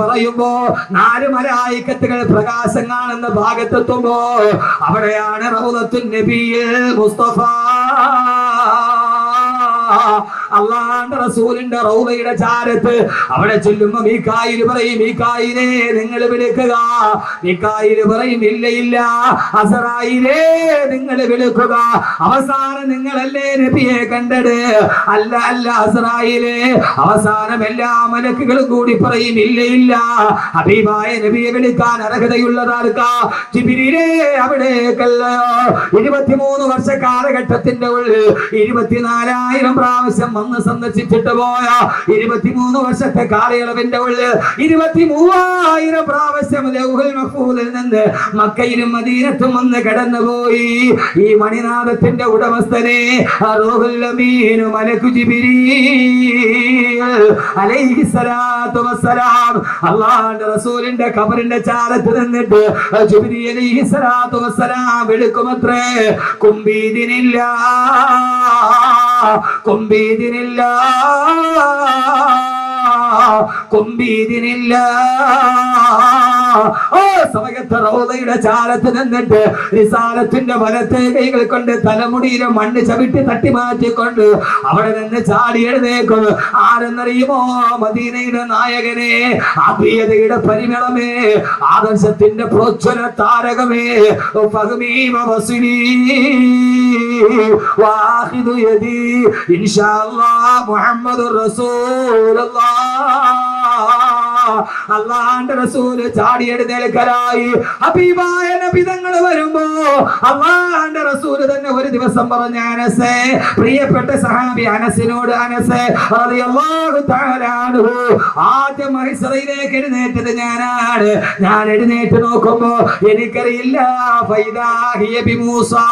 പറയുമ്പോ 4 മലായികത്തുകൾ പ്രകാശം കാണുന്ന ഭാഗത്തെത്തുമ്പോ അവിടെയാണ് റൗളത്തുൻ നബിയിൽ മുസ്തഫ അള്ളാന്റെ റസൂലിന്റെ റൗളയുടെ ചാരത്ത് അവിടെ ചെല്ലുമ്പോ മീകായിൽ പറയും, മീകായിലേ നിങ്ങൾ വിളിക്കുക. മീകായിൽ പറയും, ഇല്ല ഇല്ല അസറായിലേ നിങ്ങൾ വിളിക്കുക. അവസാനം നിങ്ങളല്ലേ നബിയെ കണ്ടത്? അല്ല അല്ല അസറായിലേ. അവസാനം എല്ലാ മലക്കുകളും കൂടി പറയും, ഇല്ല ഇല്ല ഹബീബായ നബിയെ വിളിക്കാൻ അർഹതയുള്ളതാർക്കാ? ജിബ്രീലേ അവിടേക്കല്ലയോ. 23 വർഷ കാലഘട്ടത്തിന്റെ ഉള്ളിൽ 24,000 പ്രാവശ്യം വന്ന് സന്ദർശിച്ചിട്ട് പോയ 23 വർഷത്തെ കാലയളവിന്റെ ഉള്ളിൽ 23,000 പ്രാവശ്യം ലൗഹുൽ മഹ്ഫൂദിൽ നിന്ന് മക്കയിലും മദീനത്തും വന്ന് കടന്നുപോയി. ഈ മണിനാഥത്തിന്റെ ഉടമസ്ഥനെ റൂഹുൽ അമീൻ മലക്കു ജിബ്രീൽ അലൈഹിസ്സലാത്തു വസ്സലാം അല്ലാഹുവിന്റെ റസൂലിന്റെ ഖബറിന്റെ ചാരത്ത് നിന്നിട്ട് ജിബ്രീൽ അലൈഹിസ്സലാത്തു വസ്സലാം വിളിക്കുമത്രേ, കുംബീദിനില്ല കുംബീദിനില്ല കുംബീദിനില്ല. ഓ സമയത്ത് റൗളയുടെ ചാരത്ത് നിന്നിട്ട് റിസാലത്തിന്റെ വലത്തെ കൈകൾ കൊണ്ട് തലമുടിയിലെ മണ്ണ് ചവിട്ടി തട്ടി മാറ്റിക്കൊണ്ട് അവിടെ നിന്ന് ചാടി എഴുന്നേക്കും. ആരെന്നറിയുമോ? മദീനയുടെ നായകനെ, ആത്മീയതയുടെ പരിമളമേ, ആദർശത്തിന്റെ പ്രോജ്വല താരകമേ, ഫഹ്മീമ വസ്ലി വാഹിദു യദി ഇൻഷാ അല്ലാഹ് മുഹമ്മദുർ റസൂലുള്ളാഹ്. അല്ലാഹുവിന്റെ റസൂൽ ചാടി എഴുന്നേൽക്കലായി. ഹബീബായ നബി തങ്ങൾ വരുമ്പോ അല്ലാഹുവിന്റെ റസൂൽ തന്നെ ഒരു ദിവസം പറഞ്ഞ, അനസേ, പ്രിയപ്പെട്ട സഹാബി അനസിനോട്, അനസേ റളിയല്ലാഹു തആല അൻഹു, ആദ്യം മഹ്ശറിലേക്ക് എഴുന്നേറ്റത് ഞാനാണ്. ഞാൻ എഴുന്നേറ്റ് നോക്കുമ്പോ എനിക്കറിയില്ല, ഫൈദാ ഹിയ ബിമൂസാ,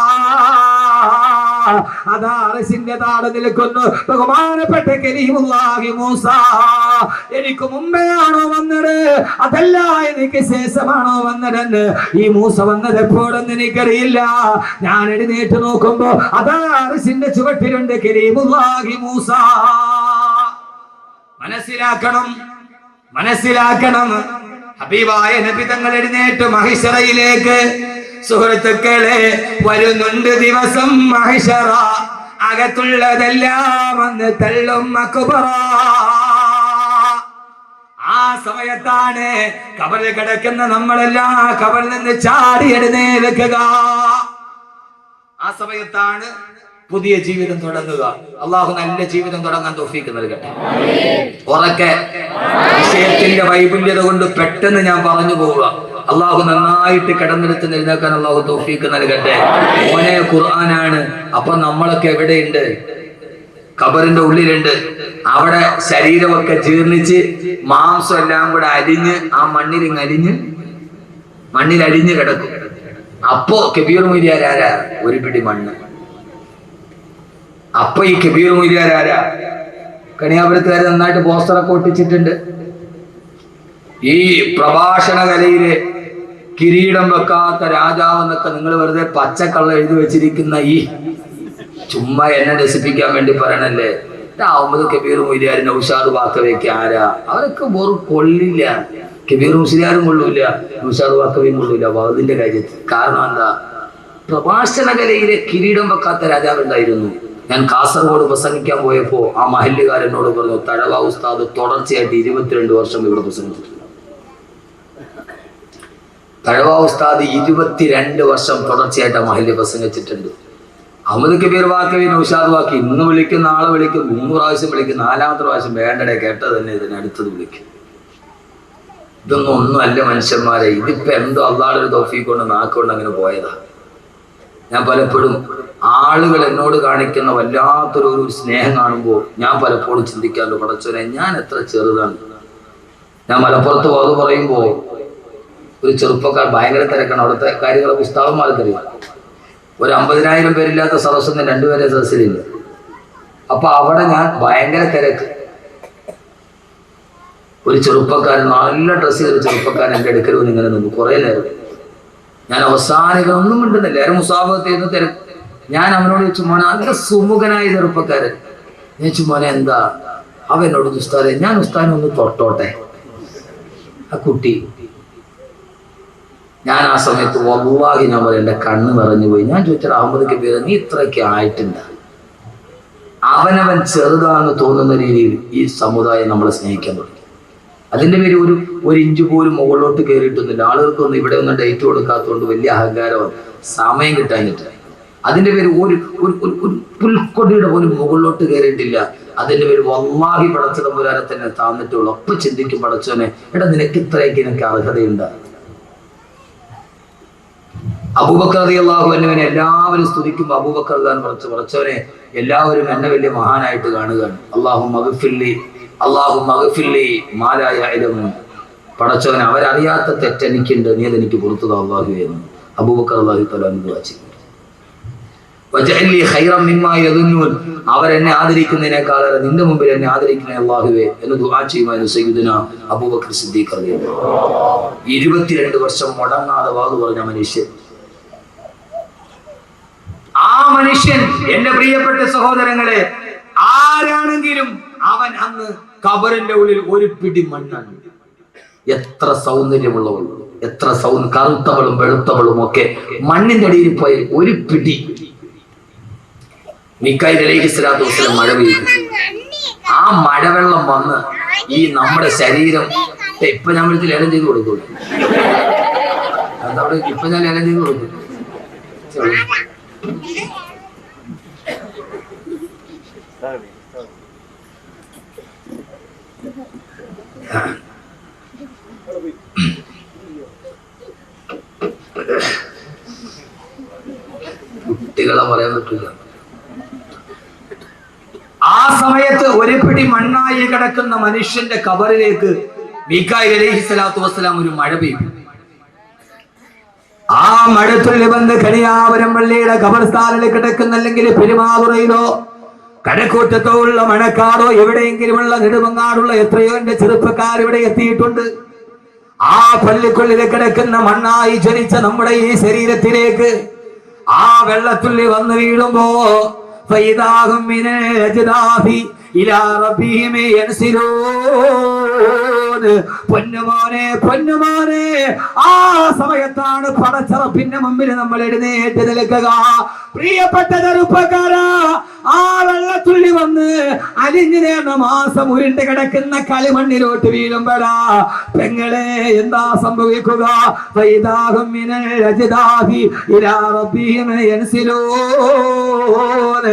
അതാ അർശിന്റെ താഴെ നിൽക്കുന്നു ബഹുമാനപ്പെട്ട കലീമുല്ലാഹി മൂസ. എനിക്ക് മുമ്പേ ആണോ വന്നത്, അതല്ല എനിക്ക് ശേഷമാണോ വന്നതെന്ന് ഈ മൂസ വന്നത് എപ്പോഴെന്ന് എനിക്കറിയില്ല. ഞാൻ എഴുന്നേറ്റ് നോക്കുമ്പോ അതാ അർശിന്റെ ചുവട്ടിലുണ്ട് കലീമുല്ലാഹി മൂസ. മനസ്സിലാക്കണം, മനസ്സിലാക്കണം. ഹബീബായ നബി തങ്ങൾ എഴുന്നേറ്റ് മഹ്ശറയിലേക്ക്. സുഹൃത്തുക്കളെ, വരുന്നുണ്ട് ദിവസം മഹ്ശറ, അകത്തുള്ളതെല്ലാം വന്ന് തള്ളും അക്ബറ. ആ സമയത്താണ് ഖബറിൽ കിടക്കുന്ന നമ്മളെല്ലാം ഖബറിൽ നിന്ന് ചാടി എഴുന്നേൽക്കുക. ആ സമയത്താണ് പുതിയ ജീവിതം തുടങ്ങുക. അള്ളാഹു നല്ല ജീവിതം തുടങ്ങാൻ തൗഫീഖ് നൽകട്ടെ. ഉറക്കെ വിഷയത്തിന്റെ വൈപുല്യത കൊണ്ട് പെട്ടെന്ന് ഞാൻ പറഞ്ഞു പോവുക. അള്ളാഹു നന്നായിട്ട് കിടന്നെടുത്ത് എഴുന്നേക്കാൻ അള്ളാഹു തൗഫീഖ് നൽകട്ടെ. മോനെ, ഖുർആനാണ്. അപ്പൊ നമ്മളൊക്കെ എവിടെയുണ്ട്? ഖബറിന്റെ ഉള്ളിലുണ്ട്. അവിടെ ശരീരമൊക്കെ ജീർണിച്ച് മാംസം എല്ലാം കൂടെ അരിഞ്ഞ് ആ മണ്ണിൽ അരിഞ്ഞ് കിടക്കും. അപ്പോ കബീർ മുരിയാർ ആരാ? ഒരു പിടി മണ്ണ്. അപ്പൊ ഈ കബീർ മുരിയാർ ആരാ? കണിയാപുരത്തുകാർ നന്നായിട്ട് പോസ്റ്ററൊക്കെ ഒട്ടിച്ചിട്ടുണ്ട്. ഈ പ്രഭാഷണ കലയിലെ കിരീടം വെക്കാത്ത രാജാവ് എന്നൊക്കെ നിങ്ങൾ വെറുതെ പച്ചക്കള്ള എഴുതി വെച്ചിരിക്കുന്ന ഈ ചുമ്മാ എന്നെ രസിപ്പിക്കാൻ വേണ്ടി പറയണല്ലേ. അഹമ്മദ് കബീർ മുസ്ലിയാർ, നൗഷാദ് ബാക്കവിയൊക്കെ ആരാ? അവരൊക്കെ വെറും കൊള്ളില്ല. കബീർ മുസ്ലിയാരും കൊള്ളൂല, നൗഷാദ് ബാക്കവിയും കൊള്ളൂല വഅദിന്റെ കാര്യത്തിൽ. കാരണം എന്താ? പ്രഭാഷണ കലയിലെ കിരീടം വെക്കാത്ത രാജാവുണ്ടായിരുന്നു. ഞാൻ കാസർഗോഡ് പ്രസംഗിക്കാൻ പോയപ്പോ ആ മഹല്ലുകാരനോട് പറഞ്ഞു, തഴവ ഉസ്താദ് തുടർച്ചയായിട്ട് 22 വർഷം ഇവിടെ പ്രസംഗിച്ചു. തഴവ ഉസ്താദ് 22 വർഷം തുടർച്ചയായിട്ട് ആ മഹല്ല് പ്രസംഗിച്ചിട്ടുണ്ട്. അഹമ്മദ് കബീർ വാക്കവി, നൗഷാദ് വാക്കി ഇന്ന് വിളിക്കും, നാളെ വിളിക്കും, 3 പ്രാവശ്യം വിളിക്കും, 4ാമത്തെ പ്രാവശ്യം വേണ്ടടേ കേട്ടത് തന്നെ ഇതിനടുത്തത് വിളിക്കും. ഇതൊന്നും ഒന്നും അല്ല മനുഷ്യന്മാരെ. ഇതിപ്പോ എന്തോ അള്ളാഹുവിന്റെ ഒരു തൗഫീഖ് കൊണ്ട് നാക്കുകൊണ്ട് അങ്ങനെ പോയതാ. ഞാൻ പലപ്പോഴും ആളുകൾ എന്നോട് കാണിക്കുന്ന വല്ലാത്തൊരു സ്നേഹം കാണുമ്പോൾ ഞാൻ പലപ്പോഴും ചിന്തിക്കാറുണ്ട്, പടച്ചോനെ ഞാൻ എത്ര ചെറുതാണ്. ഞാൻ മലപ്പുറത്ത് അത് പറയുമ്പോ ഒരു ചെറുപ്പക്കാർ ഭയങ്കര തിരക്കാണ്. അവിടുത്തെ കാര്യങ്ങളെ പുസ്തകന്മാർക്കറിയാം. ഒരു 50,000 പേരില്ലാത്ത സദസ്സൊന്നും 2 പേരെ സദസ്സിലില്ല. അപ്പൊ അവിടെ ഞാൻ ഭയങ്കര തിരക്ക്. ഒരു ചെറുപ്പക്കാരൻ, നല്ല ഡ്രസ്സ് ചെയ്തൊരു ചെറുപ്പക്കാരൻ എൻ്റെ അടുക്കൽ വന്ന് ഇങ്ങനെ നിന്നു കുറേ നേരം. ഞാൻ അവസാനം ഒന്നും മിണ്ടുന്നില്ല. എല്ലാവരും മുസാഫത്ത് ചെയ്യുന്ന തിരക്ക്. ഞാൻ അവനോട് ചോദിച്ചു, മോനെ, നല്ല സുമുഖനായ ചെറുപ്പക്കാരൻ. ഞാൻ ചോദിച്ചു, മോനെ എന്താ? അവനോട് ഉസ്താദെ, ഞാൻ ഉസ്താദിനെ ഒന്ന് തൊട്ടോട്ടെ. ആ കുട്ടി, ഞാൻ ആ സമയത്ത് വല്ലാഹി ഞാൻ പറയാം, എൻ്റെ കണ്ണ് നിറഞ്ഞു പോയി. ഞാൻ ചോദിച്ചത് അഹമ്മദ് കബീർ, നീ ഇത്രയൊക്കെ ആയിട്ടുണ്ട്? അവനവൻ ചെറുതാണെന്ന് തോന്നുന്ന രീതിയിൽ ഈ സമുദായം നമ്മളെ സ്നേഹിക്കാൻ തുടങ്ങി. അതിൻ്റെ പേര് ഒരു ഇഞ്ച് പോലും മുകളിലോട്ട് കയറിയിട്ടൊന്നുമില്ല. ആളുകൾക്കൊന്നും ഇവിടെ ഒന്നും ഡേറ്റ് കൊടുക്കാത്തതുകൊണ്ട് വലിയ അഹങ്കാരമാണ്, സമയം കിട്ടാനിട്ട്. അതിൻ്റെ പേര് ഒരു പുൽക്കൊടിയുടെ പോലും മുകളിലോട്ട് കയറിയിട്ടില്ല. അതിൻ്റെ പേര് വല്ലാഹി പടച്ച തമ്പുരാനെ തന്നെ താന്നിട്ടുള്ളൂ. ഒപ്പം ചിന്തിക്കും, പടച്ചോനെ എടാ നിനക്ക് ഇത്രയൊക്കെ എനിക്ക് അർഹതയുണ്ട്. അബൂബക്കർ റളിയല്ലാഹു അൻഹുവിനെ എല്ലാവരും സ്തുതിക്കുമ്പോൾ അബൂബക്കർ ഖാൻ പടച്ചവനെ എല്ലാവരും എന്നെ വലിയ മഹാനായിട്ട് കാണുകയാണ്. അല്ലാഹുമ്മഗ്ഫിർലി മാ ലാ യഅലമൂൻ. പടച്ചവനെ അവരറിയാത്ത തെറ്റെനിക്കുണ്ട്, നീ അതെനിക്ക് പുറത്തു താ അല്ലാഹുവേ എന്ന് അബൂബക്കർ റളിയല്ലാഹു തആല ദുആ ചെയ്തു. വജഅലി ഖൈറൻ മിമ്മാ യദുന്നൂൻ. അവരെന്നെ ആദരിക്കുന്നതിനേക്കാളേറെ നിന്റെ മുമ്പിൽ എന്നെ ആദരിക്കണേ അല്ലാഹുവേ എന്ന് ദുആ ചെയ്യുമായിരുന്നു സയ്യിദുനാ അബൂബക്കർ സിദ്ദീഖ് റളിയല്ലാഹു അൻഹു. 22 വർഷം മുടങ്ങാതെ വാദു പറഞ്ഞ മനുഷ്യൻ. ആ മനുഷ്യൻ, എന്റെ പ്രിയപ്പെട്ട സഹോദരങ്ങളെ, ആരാണെങ്കിലും അവൻ അന്ന് ഖബറിന്റെ ഉള്ളിൽ ഒരു പിടി മണ്ണാണ്. എത്ര സൗന്ദര്യമുള്ളവൾ, എത്ര കറുത്തവളും വെളുത്തവളും ഒക്കെ മണ്ണിന്റെ അടിയിൽ പോയി ഒരു പിടി. മീകായിൽ അലൈഹിസ്സലാത്തു വസ്സലാം മഴ പെയ്തു. ആ മഴവെള്ളം വന്ന് ഈ നമ്മുടെ ശരീരം ഇപ്പൊ ഞാൻ വിളിച്ച് ലേലം ചെയ്ത് കൊടുക്കുള്ളൂ. ഇപ്പൊ ഞാൻ ലേലം ചെയ്ത് കൊടുക്കും. കുട്ടികളെ പറയാൻ പറ്റില്ല. ആ സമയത്ത് ഒരു പിടി മണ്ണായി കിടക്കുന്ന മനുഷ്യന്റെ ഖബറിലേക്ക് മീകായിൽ അലൈഹിസ്സലാത്തു വസ്സലാം ഒരു മഴ പെയ്തു. ആ മഴത്തുള്ളി വന്ന് കണിയാപുരം പള്ളിയുടെ ഖബർസ്ഥാനിൽ കിടക്കുന്ന, അല്ലെങ്കിൽ പെരുമാതുറയിലോ കടക്കൂറ്റത്തോ ഉള്ള മണക്കാടോ എവിടെയെങ്കിലുമുള്ള നെടുമങ്ങാടുള്ള എത്രയോ എന്റെ ചെറുപ്പക്കാർ ഇവിടെ എത്തിയിട്ടുണ്ട്. ആ പള്ളിക്കുള്ളിൽ കിടക്കുന്ന മണ്ണായി ജനിച്ച നമ്മുടെ ഈ ശരീരത്തിലേക്ക് ആ വെള്ളത്തുള്ളി വന്ന് വീഴുമ്പോ ഫൈദാഹും മിനൽ അജ്ദാഫി ഇലാ റബ്ബിഹിം യൻസിലൂൻ. പൊന്നുമോനെ, ആ സമയത്താണ് പടച്ചറപ്പിന്റെ മുമ്പിൽ നമ്മൾ എഴുന്നേറ്റ് നിൽക്കുക. പ്രിയപ്പെട്ട ചെറുപ്പക്കാരാ, ആ വെള്ളത്തുള്ളി വന്ന് അലിഞ്ഞു നേർന്ന മാസം ഉരുണ്ട് കിടക്കുന്ന കളിമണ്ണിലോട്ട് വീഴുമ്പോഴാ പെങ്ങളെ എന്താ സംഭവിക്കുക? ഫൈദാഹും മിനൽ അജ്ദാഫി ഇലാ റബ്ബിഹിം യൻസിലൂൻ.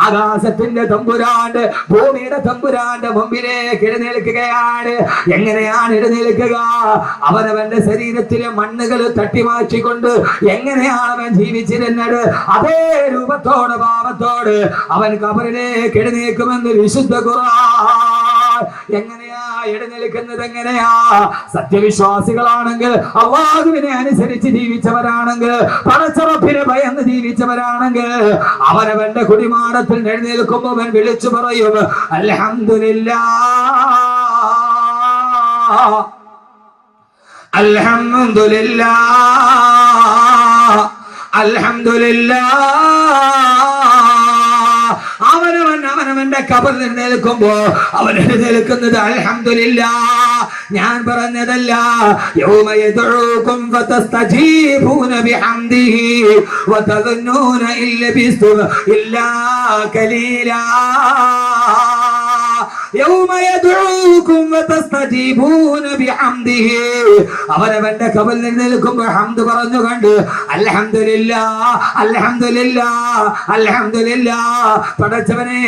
ആകാശത്തിന്റെ തമ്പുരാന്റെ, ഭൂമിയുടെ തമ്പുരാന്റെ മുമ്പിലേക്ക് എഴുന്നേൽക്കുകയാണ്. എങ്ങനെയാണ് എഴുന്നേൽക്കുക? അവനവന്റെ ശരീരത്തിലെ മണ്ണുകൾ തട്ടിമാറ്റിക്കൊണ്ട് എങ്ങനെയാണ് അവൻ ജീവിച്ചിരുന്നത്, അതേ രൂപത്തോട് ഭാവത്തോട് അവൻ ഖബറിലേക്ക് എഴുന്നേൽക്കുമെന്ന് വിശുദ്ധ ഖുർആൻ. എങ്ങനെയാ എഴുന്നേൽക്കുന്നത്? എങ്ങനെയാ? സത്യവിശ്വാസികളാണെങ്കിൽ, അല്ലാഹുവിനെ അനുസരിച്ച് ജീവിച്ചവരാണെങ്കിൽ, പടച്ചറപ്പിനെ ഭയന്ന് ജീവിച്ചവരാണെങ്കിൽ അവനവന്റെ കുടിമാടത്തിൽ എഴുന്നേൽക്കുമ്പോൾ അവൻ വിളിച്ചു പറയും അൽഹംദുലില്ലാഹ്, അൽഹംദുലില്ലാഹ്, അൽഹംദുലില്ലാഹ്. അവനവന്റെ ഖബറിൽ എഴുന്നേൽക്കുമ്പോ അവൻ എഴുന്നേൽക്കുന്നത് അൽഹംദുലില്ലാഹ്. ഞാൻ പറഞ്ഞതല്ല. യൗമ യദ്ഉകും ഫതസ്തജീബൂന ബിഹംദിഹി വതദുന്നൂന ഇല്ലബിസ്തും ഇല്ലാ ഖലീലാ. യൗമ യദ്ഉകും വതസ്തജീബൂന ബിഹംദിഹി. അവനവന്റെ ഖബറിൽ എഴുന്നേൽക്കുമ്പോൾ ഹംദ് പറഞ്ഞുകൊണ്ട് അൽഹംദുലില്ലാഹ്, അൽഹംദുലില്ലാഹ്, അൽഹംദുലില്ലാഹ്. പടച്ചവനെ